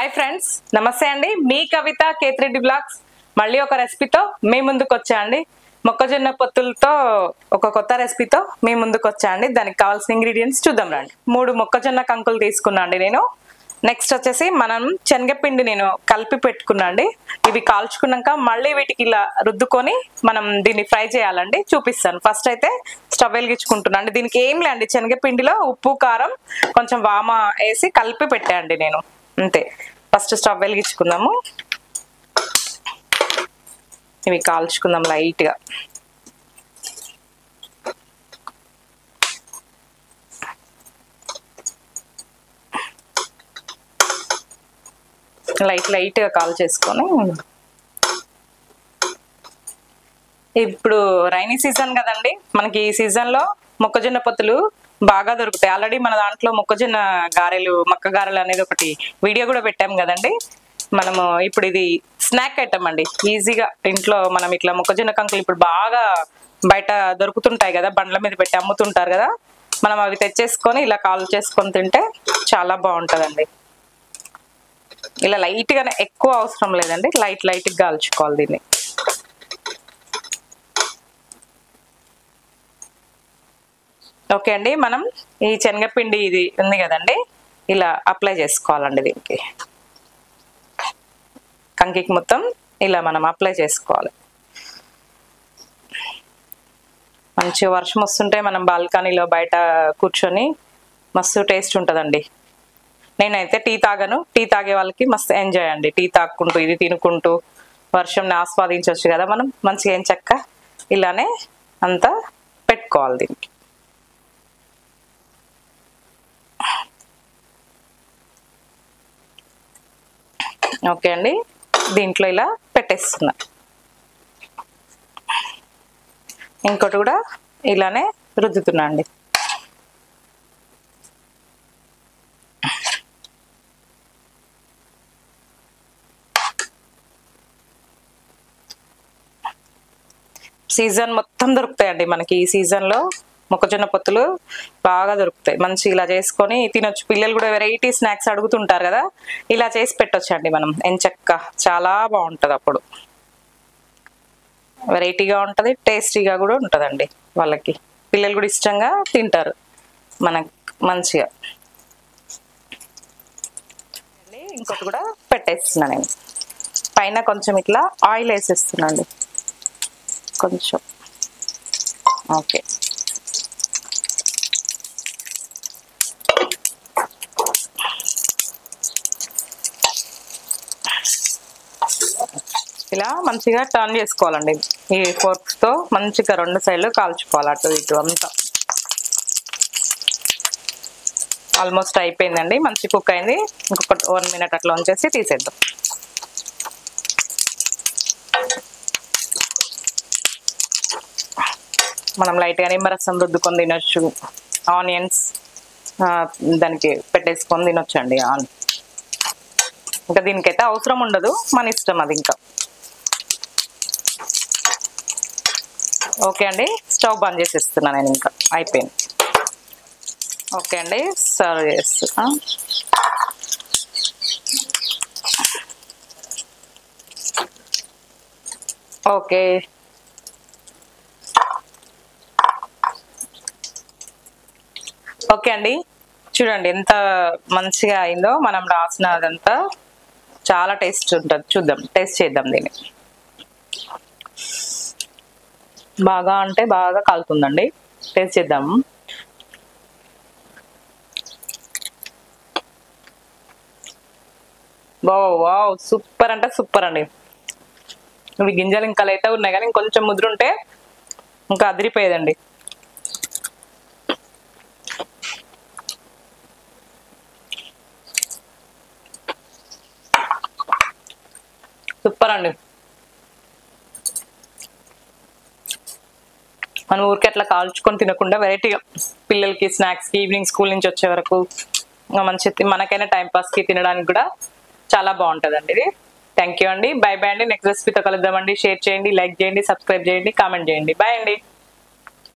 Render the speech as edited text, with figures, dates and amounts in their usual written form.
Hi friends, నమస్తే అండి. మీ కవిత కేత్రెడ్డి blogs మళ్ళీ ఒక రెసిపీతో మీ ముందుకు వచ్చా అండి. మొక్కజొన్న పొత్తులతో ఒక కొత్త రెసిపీతో మీ ముందుకు వచ్చా అండి. దానికి కావాల్సిన ఇంగ్రీడియంట్స్ చూద్దాం రండి. 3 మొక్కజొన్న కంకులు తీసుకున్నా అండి నేను. నెక్స్ట్ వచ్చేసి మనం శనగపిండి నేను కలిపి పెట్టుకున్నా అండి. ఇవి కాల్చుకున్నాక మళ్ళీ వీటికి ఇలా రుద్దుకొని మనం దీన్ని ఫ్రై చేయాలండి. చూపిస్తాను. ఫస్ట్ అయితే స్టవ్ వెలిగించుకుంటున్నా అండి. దీనికి ఏం లేండి, శనగపిండిలో ఉప్పు కారం కొంచెం వామ వేసి కలిపి పెట్టాండి నేను, అంతే. ఫస్ట్ స్టవ్ వెలిగించుకుందాము. ఇవి కాల్చుకుందాం లైట్గా. లైట్గా కాల్ చేసుకొని, ఇప్పుడు రైనీ సీజన్ కదండి, మనకి ఈ సీజన్లో మొక్కజొన్న పొత్తులు బాగా దొరుకుతాయి. ఆల్రెడీ మన దాంట్లో మొక్కజొన్న గారెలు, మక్క గారెలు అనేది ఒకటి వీడియో కూడా పెట్టాం కదండి. మనము ఇప్పుడు ఇది స్నాక్ ఐటమ్ అండి. ఈజీగా ఇంట్లో మనం ఇట్లా మొక్కజొన్న కంకులు ఇప్పుడు బాగా బయట దొరుకుతుంటాయి కదా, బండ్ల మీద పెట్టి అమ్ముతుంటారు కదా. మనం అవి తెచ్చేసుకొని ఇలా కాల్ చేసుకొని తింటే చాలా బాగుంటుందండి. ఇలా లైట్గానే, ఎక్కువ అవసరం లేదండి, లైట్గా కాల్చుకోవాలి దీన్ని. ఓకే అండి, మనం ఈ శనగపిండి ఇది ఉంది కదండి, ఇలా అప్లై చేసుకోవాలండి. దీనికి కంకికి మొత్తం ఇలా మనం అప్లై చేసుకోవాలి. మంచి వర్షం వస్తుంటే మనం బాల్కనీలో బయట కూర్చొని మస్తు టేస్ట్ ఉంటుందండి. నేనైతే టీ తాగను, టీ తాగే వాళ్ళకి మస్తు ఎంజాయ్ అండి. టీ తాక్కుంటూ ఇది తినుకుంటూ వర్షంని ఆస్వాదించవచ్చు కదా మనం. మంచిగా ఏం చక్క ఇలానే అంతా పెట్టుకోవాలి దీనికి. ఓకే అండి, దీంట్లో ఇలా పెట్టేస్తున్నా. ఇంకోటి కూడా ఇలానే రుద్దుతున్నా అండి. సీజన్ మొత్తం దొరుకుతాయండి మనకి. ఈ సీజన్లో మొక్కజొన్న పొత్తులు బాగా దొరుకుతాయి. మంచి ఇలా చేసుకొని తినొచ్చు. పిల్లలు కూడా వెరైటీ స్నాక్స్ అడుగుతుంటారు కదా, ఇలా చేసి పెట్టొచ్చండి మనం ఎంచక్క. చాలా బాగుంటుంది, అప్పుడు వెరైటీగా ఉంటుంది, టేస్టీగా కూడా ఉంటుందండి. వాళ్ళకి పిల్లలు కూడా ఇష్టంగా తింటారు మనకు మంచిగా. ఇంకోటి కూడా పెట్టేస్తున్నా నేను. పైన కొంచెం ఇట్లా ఆయిల్ వేసేస్తున్నాండి కొంచెం. ఓకే, ఇలా మంచిగా టర్న్ చేసుకోవాలండి. ఈ ఫోర్క్స్తో మంచిగా 2 సైడ్లు కాల్చుకోవాలి, అటు ఇటు అంతా. ఆల్మోస్ట్ అయిపోయిందండి, మంచి కుక్ అయింది. ఇంకొక 1 మినిట్ అట్లా ఉంచేసి తీసేద్దాం. మనం లైట్గా నిమ్మరసం రుద్దుకొని తినొచ్చు. ఆనియన్స్ దానికి పెట్టేసుకొని తినొచ్చు అండి. ఇంకా దీనికైతే అవసరం ఉండదు, మన ఇష్టం అది. ఇంకా ఓకే అండి, స్టవ్ బంద్ చేసేస్తున్నా నేను. ఇంకా అయిపోయింది. ఓకే అండి, సర్వ్ చేస్తున్నా. ఓకే, ఓకే అండి, చూడండి ఎంత మంచిగా అయిందో. మనం రాసినదంతా చాలా టేస్ట్ ఉంటుంది. చూద్దాం, టేస్ట్ చేద్దాం దీన్ని. బాగా అంటే బాగా కాలుతుందండి, టేస్ట్ చేద్దాము. వావ్, సూపర్ అంటే సూపర్ అండి. ఇవి గింజలు ఇంకా అయితే ఉన్నాయి, కానీ ఇంకొంచెం ముదురుంటే ఇంకా అదిరిపోయేదండి. సూపర్ అండి. మనం ఊరికి అట్లా కాల్చుకొని తినకుండా వెరైటీగా పిల్లలకి స్నాక్స్కి, ఈవినింగ్ స్కూల్ నుంచి వచ్చే వరకు మంచి, మనకైనా టైంపాస్కి తినడానికి కూడా చాలా బాగుంటుందండి ఇది. థ్యాంక్ యూ అండి. బై బై అండి. నెక్స్ట్ రెసిపీతో కలుద్దామండి. షేర్ చేయండి, లైక్ చేయండి, సబ్స్క్రైబ్ చేయండి, కామెంట్ చేయండి. బాయ్ అండి.